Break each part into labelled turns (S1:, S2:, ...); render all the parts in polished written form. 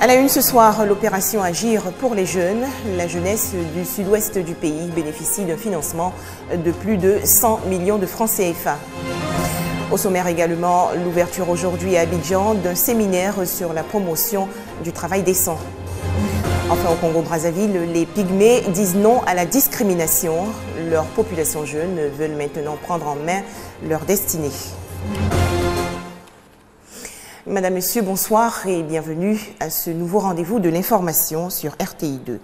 S1: À la une ce soir, l'opération Agir pour les jeunes. La jeunesse du sud-ouest du pays bénéficie d'un financement de plus de 100 millions de francs CFA. Au sommaire également, l'ouverture aujourd'hui à Abidjan d'un séminaire sur la promotion du travail décent. Enfin, au Congo-Brazzaville, les Pygmées disent non à la discrimination. Leur population jeune veulent maintenant prendre en main leur destinée. Madame, Monsieur, bonsoir et bienvenue à ce nouveau rendez-vous de l'information sur RTI2.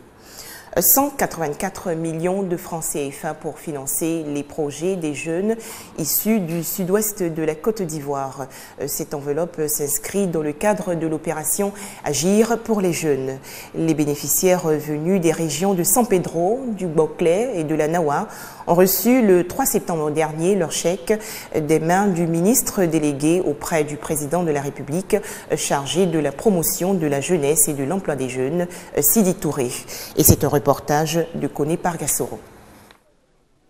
S1: 184 millions de francs CFA pour financer les projets des jeunes issus du sud-ouest de la Côte d'Ivoire. Cette enveloppe s'inscrit dans le cadre de l'opération Agir pour les jeunes. Les bénéficiaires venus des régions de San Pedro, du Boclé et de la Nawa ont reçu le 3 septembre dernier leur chèque des mains du ministre délégué auprès du président de la République chargé de la promotion de la jeunesse et de l'emploi des jeunes, Sidi Touré. Et c'est un reportage de Koné Pargassoro.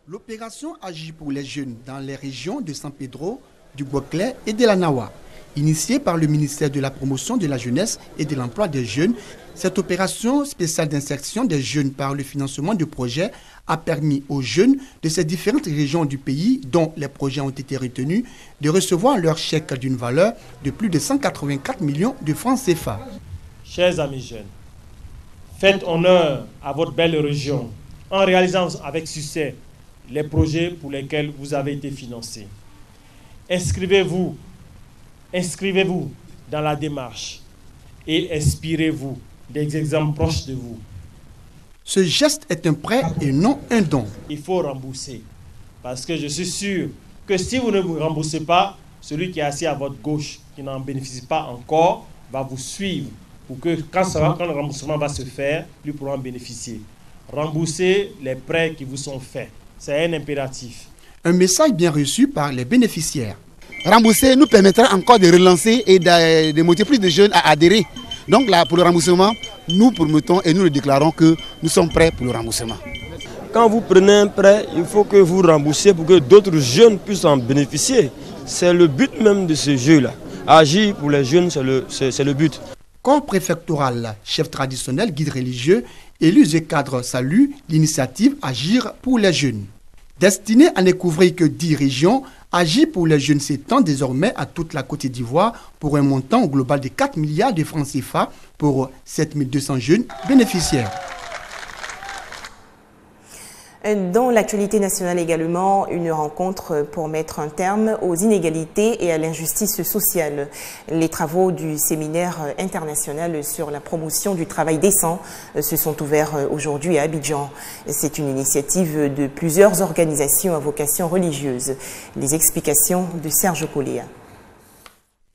S2: L'opération Agir pour les jeunes dans les régions de San Pedro, du Boclé et de la Nawa, initiée par le ministère de la promotion de la jeunesse et de l'emploi des jeunes, cette opération spéciale d'insertion des jeunes par le financement de projets a permis aux jeunes de ces différentes régions du pays dont les projets ont été retenus de recevoir leur chèque d'une valeur de plus de 184 millions de francs CFA.
S3: Chers amis jeunes, faites honneur à votre belle région en réalisant avec succès les projets pour lesquels vous avez été financés. Inscrivez-vous dans la démarche et inspirez-vous des exemples proches de vous.
S2: Ce geste est un prêt et non un don.
S3: Il faut rembourser parce que je suis sûr que si vous ne vous remboursez pas, celui qui est assis à votre gauche, qui n'en bénéficie pas encore, va vous suivre pour que quand le remboursement va se faire, lui pourra en bénéficier. Remboursez les prêts qui vous sont faits. C'est un impératif.
S2: Un message bien reçu par les bénéficiaires.
S4: Rembourser nous permettra encore de relancer et de motiver plus de jeunes à adhérer. Donc là, pour le remboursement, nous promettons et nous le déclarons que nous sommes prêts pour le remboursement.
S5: Quand vous prenez un prêt, il faut que vous remboursiez pour que d'autres jeunes puissent en bénéficier. C'est le but même de ce jeu-là. Agir pour les jeunes, c'est le but.
S2: Corps préfectoral, chef traditionnel, guide religieux, élus et cadres saluent l'initiative Agir pour les jeunes. Destinée à ne couvrir que 10 régions, Agir pour les jeunes s'étend désormais à toute la Côte d'Ivoire pour un montant global de 4 milliards de francs CFA pour 7200 jeunes bénéficiaires.
S1: Dans l'actualité nationale également, une rencontre pour mettre un terme aux inégalités et à l'injustice sociale. Les travaux du séminaire international sur la promotion du travail décent se sont ouverts aujourd'hui à Abidjan. C'est une initiative de plusieurs organisations à vocation religieuse. Les explications de Serge Colléa.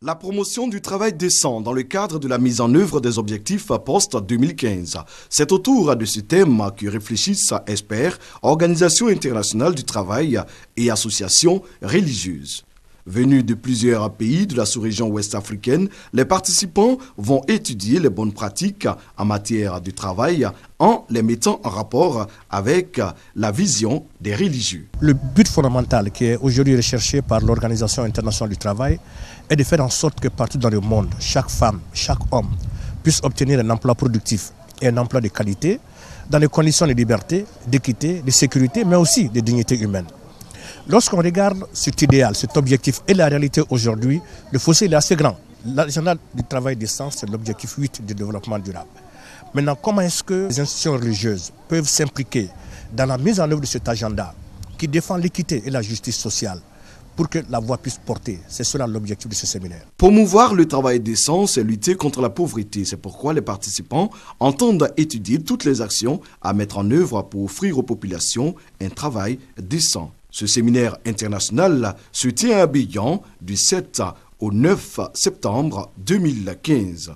S6: La promotion du travail décent dans le cadre de la mise en œuvre des objectifs post-2015. C'est autour de ce thème que réfléchissent experts, organisations internationales du travail et associations religieuses. Venus de plusieurs pays de la sous-région ouest-africaine, les participants vont étudier les bonnes pratiques en matière de travail en les mettant en rapport avec la vision des religieux.
S7: Le but fondamental qui est aujourd'hui recherché par l'Organisation internationale du travail est de faire en sorte que partout dans le monde, chaque femme, chaque homme puisse obtenir un emploi productif et un emploi de qualité dans des conditions de liberté, d'équité, de sécurité, mais aussi de dignité humaine. Lorsqu'on regarde cet idéal, cet objectif et la réalité aujourd'hui, le fossé est assez grand. L'agenda du travail décent, c'est l'objectif 8 du développement durable. Maintenant, comment est-ce que les institutions religieuses peuvent s'impliquer dans la mise en œuvre de cet agenda qui défend l'équité et la justice sociale pour que la voix puisse porter? C'est cela l'objectif de ce séminaire.
S6: Promouvoir le travail décent, c'est lutter contre la pauvreté. C'est pourquoi les participants entendent étudier toutes les actions à mettre en œuvre pour offrir aux populations un travail décent. Ce séminaire international se tient à Abidjan du 7 au 9 septembre 2015.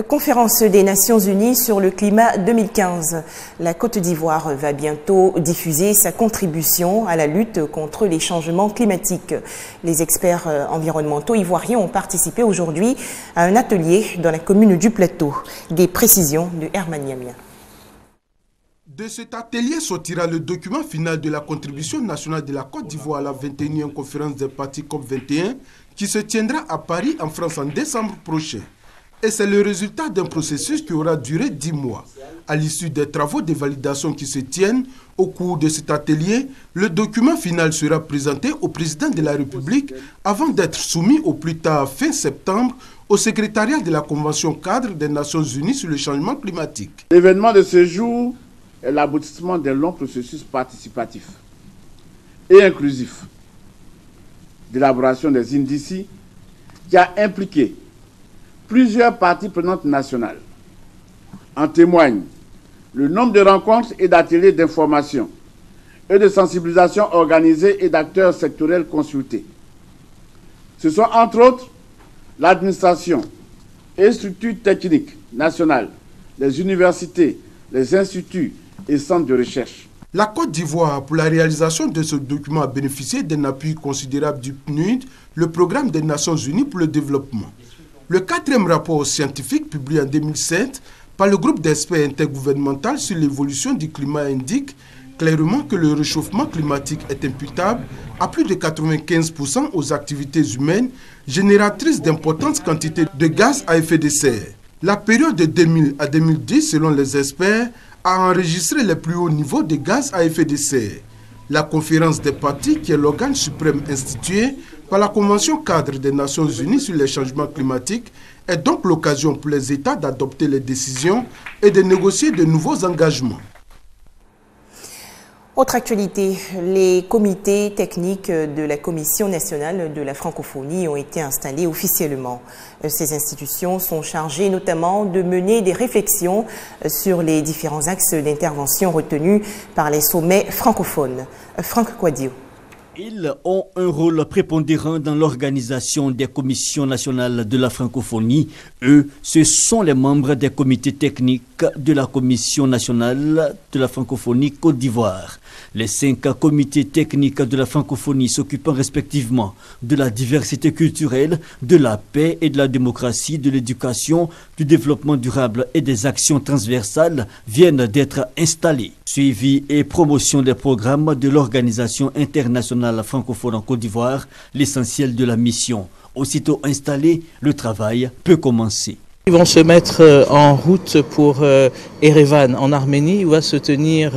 S1: Conférence des Nations Unies sur le climat 2015. La Côte d'Ivoire va bientôt diffuser sa contribution à la lutte contre les changements climatiques. Les experts environnementaux ivoiriens ont participé aujourd'hui à un atelier dans la commune du Plateau. Des précisions de Herman Yamia.
S8: De cet atelier sortira le document final de la contribution nationale de la Côte d'Ivoire à la 21e conférence des parties COP21 qui se tiendra à Paris en France en décembre prochain. Et c'est le résultat d'un processus qui aura duré 10 mois. À l'issue des travaux de validation qui se tiennent au cours de cet atelier, le document final sera présenté au président de la République avant d'être soumis au plus tard fin septembre au secrétariat de la Convention cadre des Nations Unies sur le changement climatique.
S9: L'événement de ce jour est l'aboutissement d'un long processus participatif et inclusif d'élaboration des indices qui a impliqué plusieurs parties prenantes nationales. En témoigne le nombre de rencontres et d'ateliers d'information et de sensibilisation organisés et d'acteurs sectoriels consultés. Ce sont entre autres l'administration et structures techniques nationales, les universités, les instituts et centres de recherche.
S8: La Côte d'Ivoire, pour la réalisation de ce document, a bénéficié d'un appui considérable du PNUD, le Programme des Nations Unies pour le développement. Le 4e rapport scientifique publié en 2007 par le groupe d'experts intergouvernemental sur l'évolution du climat indique clairement que le réchauffement climatique est imputable à plus de 95% aux activités humaines génératrices d'importantes quantités de gaz à effet de serre. La période de 2000 à 2010, selon les experts, a enregistré les plus hauts niveaux de gaz à effet de serre. La conférence des parties, qui est l'organe suprême institué par la Convention cadre des Nations Unies sur les changements climatiques, est donc l'occasion pour les États d'adopter les décisions et de négocier de nouveaux engagements.
S1: Autre actualité, les comités techniques de la Commission nationale de la francophonie ont été installés officiellement. Ces institutions sont chargées notamment de mener des réflexions sur les différents axes d'intervention retenus par les sommets francophones. Franck Quadio.
S10: Ils ont un rôle prépondérant dans l'organisation des commissions nationales de la francophonie. Eux, ce sont les membres des comités techniques de la Commission nationale de la francophonie Côte d'Ivoire. Les 5 comités techniques de la francophonie s'occupant respectivement de la diversité culturelle, de la paix et de la démocratie, de l'éducation, du développement durable et des actions transversales viennent d'être installés. Suivi et promotion des programmes de l'Organisation internationale francophone en Côte d'Ivoire, l'essentiel de la mission. Aussitôt installé, le travail peut commencer.
S11: Ils vont se mettre en route pour Erevan en Arménie où va se tenir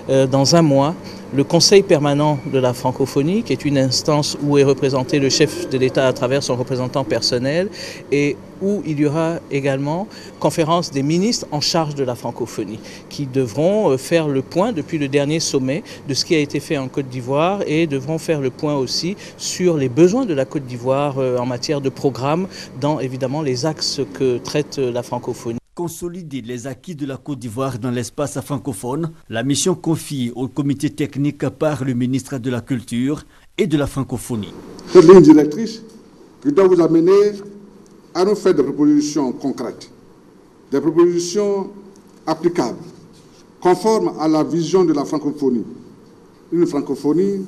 S11: dans un mois le Conseil permanent de la francophonie, qui est une instance où est représenté le chef de l'État à travers son représentant personnel et où il y aura également conférence des ministres en charge de la francophonie qui devront faire le point depuis le dernier sommet de ce qui a été fait en Côte d'Ivoire et devront faire le point aussi sur les besoins de la Côte d'Ivoire en matière de programme dans évidemment les axes que traite la francophonie.
S10: Consolider les acquis de la Côte d'Ivoire dans l'espace francophone, la mission confiée au comité technique par le ministre de la Culture et de la francophonie.
S12: Cette ligne directrice qui doit vous amener à nous faire des propositions concrètes, des propositions applicables, conformes à la vision de la francophonie. Une francophonie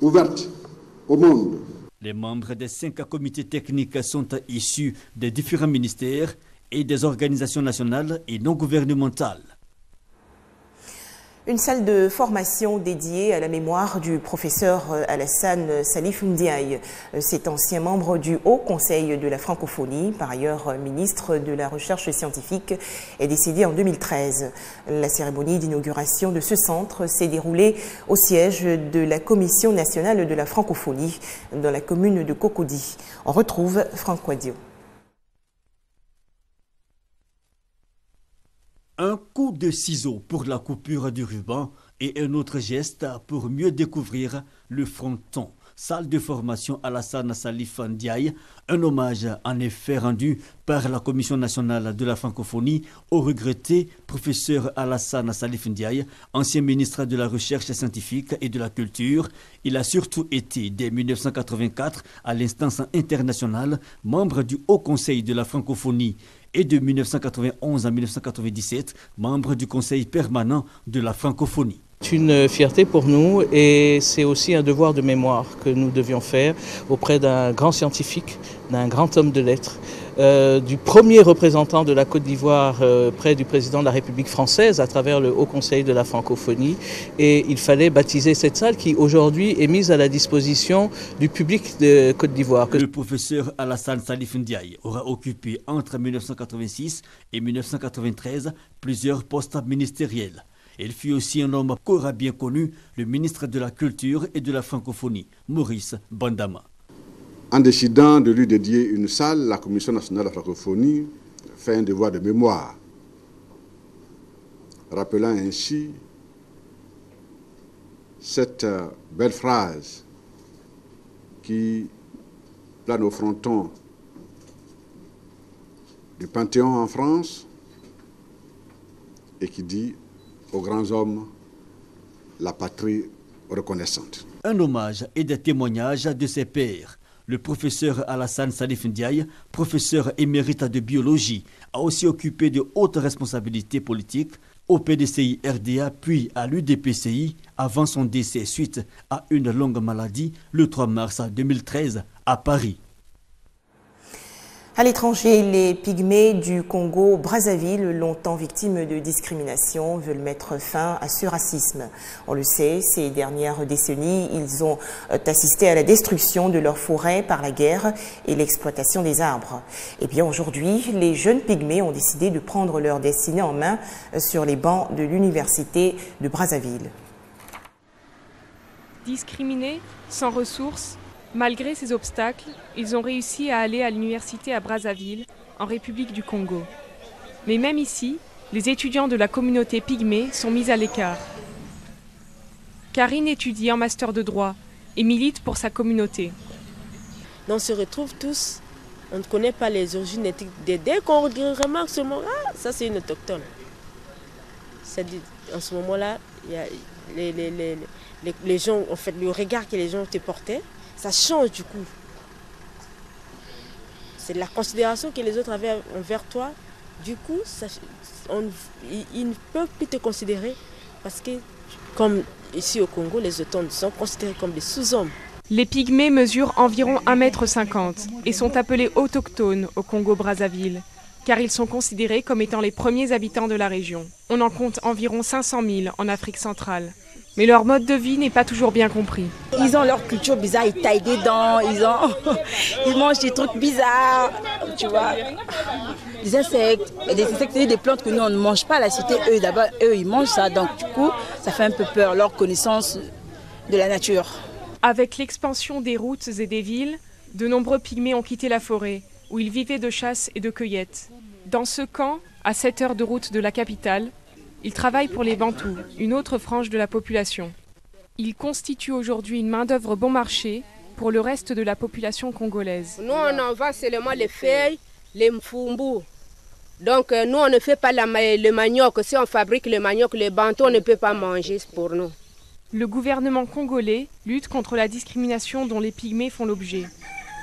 S12: ouverte au monde.
S10: Les membres des 5 comités techniques sont issus des différents ministères et des organisations nationales et non gouvernementales.
S1: Une salle de formation dédiée à la mémoire du professeur Alassane Salif Ndiaye. Cet ancien membre du Haut Conseil de la francophonie, par ailleurs ministre de la Recherche scientifique, est décédé en 2013. La cérémonie d'inauguration de ce centre s'est déroulée au siège de la Commission nationale de la francophonie dans la commune de Cocody. On retrouve Franck Quadio.
S10: Un coup de ciseau pour la coupure du ruban et un autre geste pour mieux découvrir le fronton. Salle de formation Alassane Salif Ndiaye, un hommage en effet rendu par la Commission nationale de la francophonie au regretté professeur Alassane Salif Ndiaye, ancien ministre de la Recherche scientifique et de la Culture. Il a surtout été, dès 1984, à l'instance internationale, membre du Haut Conseil de la francophonie et de 1991 à 1997, membre du Conseil permanent de la francophonie.
S11: C'est une fierté pour nous et c'est aussi un devoir de mémoire que nous devions faire auprès d'un grand scientifique, d'un grand homme de lettres, du premier représentant de la Côte d'Ivoire près du président de la République française à travers le Haut Conseil de la francophonie. Et il fallait baptiser cette salle qui aujourd'hui est mise à la disposition du public de Côte d'Ivoire.
S10: Le professeur Alassane Salif Ndiaye aura occupé entre 1986 et 1993 plusieurs postes ministériels. Il fut aussi un homme qu'aura bien connu le ministre de la Culture et de la Francophonie, Maurice Bandama.
S12: En décidant de lui dédier une salle, la Commission nationale de la francophonie fait un devoir de mémoire, rappelant ainsi cette belle phrase qui plane au fronton du Panthéon en France et qui dit aux grands hommes, la patrie reconnaissante.
S10: Un hommage et des témoignages de ses pairs. Le professeur Alassane Salif Ndiaye, professeur émérite de biologie, a aussi occupé de hautes responsabilités politiques au PDCI RDA puis à l'UDPCI avant son décès suite à une longue maladie le 3 mars 2013 à Paris.
S1: À l'étranger, les pygmées du Congo-Brazzaville, longtemps victimes de discrimination, veulent mettre fin à ce racisme. On le sait, ces dernières décennies, ils ont assisté à la destruction de leurs forêts par la guerre et l'exploitation des arbres. Et bien aujourd'hui, les jeunes pygmées ont décidé de prendre leur destinée en main sur les bancs de l'université de Brazzaville.
S13: Discriminés, sans ressources, malgré ces obstacles, ils ont réussi à aller à l'université à Brazzaville, en République du Congo. Mais même ici, les étudiants de la communauté pygmée sont mis à l'écart. Karine étudie en master de droit et milite pour sa communauté.
S14: On se retrouve tous, on ne connaît pas les origines ethniques. Dès qu'on remarque seulement, ah, ça c'est une autochtone. En ce moment-là, les gens, en fait, le regard que les gens te portaient, ça change du coup. C'est la considération que les autres avaient envers toi. Du coup, ils ne peuvent plus te considérer parce que, comme ici au Congo, les autochtones sont considérés comme des sous-hommes.
S13: Les pygmées mesurent environ 1,50 m et sont appelés autochtones au Congo-Brazzaville, car ils sont considérés comme étant les premiers habitants de la région. On en compte environ 500 000 en Afrique centrale. Mais leur mode de vie n'est pas toujours bien compris.
S15: Ils ont leur culture bizarre, ils taillent des dents, ils mangent des trucs bizarres, tu vois. Des insectes, et des plantes que nous on ne mange pas à la cité, eux d'abord, ils mangent ça, donc du coup ça fait un peu peur, leur connaissance de la nature.
S13: Avec l'expansion des routes et des villes, de nombreux pygmées ont quitté la forêt, où ils vivaient de chasse et de cueillette. Dans ce camp, à 7 heures de route de la capitale, ils travaillent pour les Bantous, une autre frange de la population. Ils constituent aujourd'hui une main-d'œuvre bon marché pour le reste de la population congolaise.
S16: Nous, on en vend seulement les feuilles, les mfumbu. Donc, nous, on ne fait pas le manioc. Si on fabrique le manioc, les Bantous, on ne peut pas manger pour nous.
S13: Le gouvernement congolais lutte contre la discrimination dont les pygmées font l'objet.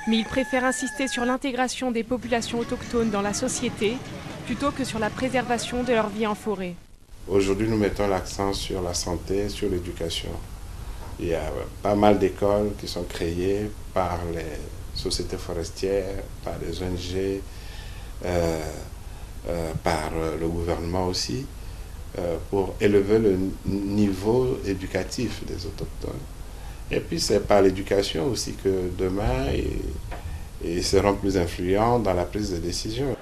S13: Mais il préfère insister sur l'intégration des populations autochtones dans la société plutôt que sur la préservation de leur vie en forêt.
S17: Aujourd'hui, nous mettons l'accent sur la santé, sur l'éducation. Il y a pas mal d'écoles qui sont créées par les sociétés forestières, par les ONG, par le gouvernement aussi, pour élever le niveau éducatif des autochtones. Et puis c'est par l'éducation aussi que demain, ils seront plus influents dans la prise de décision.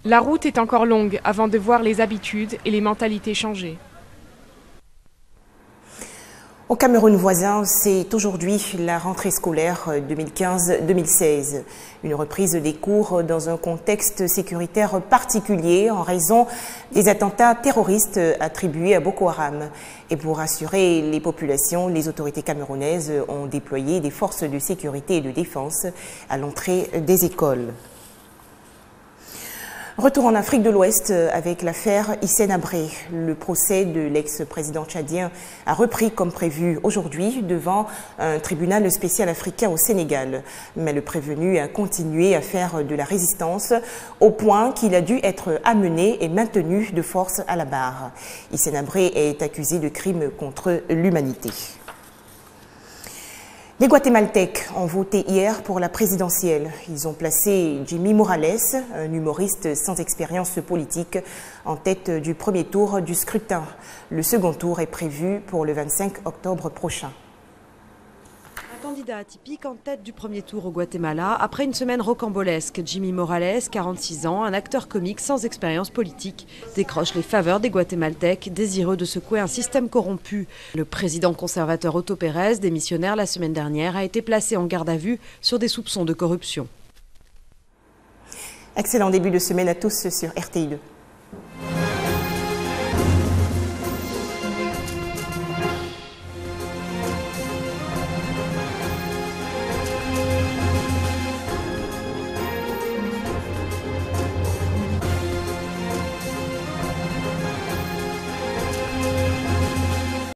S13: La route est encore longue avant de voir les habitudes et les mentalités changer.
S1: Au Cameroun voisin, c'est aujourd'hui la rentrée scolaire 2015-2016. Une reprise des cours dans un contexte sécuritaire particulier en raison des attentats terroristes attribués à Boko Haram. Et pour rassurer les populations, les autorités camerounaises ont déployé des forces de sécurité et de défense à l'entrée des écoles. Retour en Afrique de l'Ouest avec l'affaire Hissène Habré. Le procès de l'ex-président tchadien a repris comme prévu aujourd'hui devant un tribunal spécial africain au Sénégal. Mais le prévenu a continué à faire de la résistance au point qu'il a dû être amené et maintenu de force à la barre. Hissène Habré est accusé de crimes contre l'humanité. Les Guatémaltèques ont voté hier pour la présidentielle. Ils ont placé Jimmy Morales, un humoriste sans expérience politique, en tête du premier tour du scrutin. Le second tour est prévu pour le 25 octobre prochain.
S18: Un candidat atypique en tête du premier tour au Guatemala. Après une semaine rocambolesque, Jimmy Morales, 46 ans, un acteur comique sans expérience politique, décroche les faveurs des Guatémaltèques, désireux de secouer un système corrompu. Le président conservateur Otto Pérez, démissionnaire la semaine dernière, a été placé en garde à vue sur des soupçons de corruption.
S1: Excellent début de semaine à tous sur RTI2.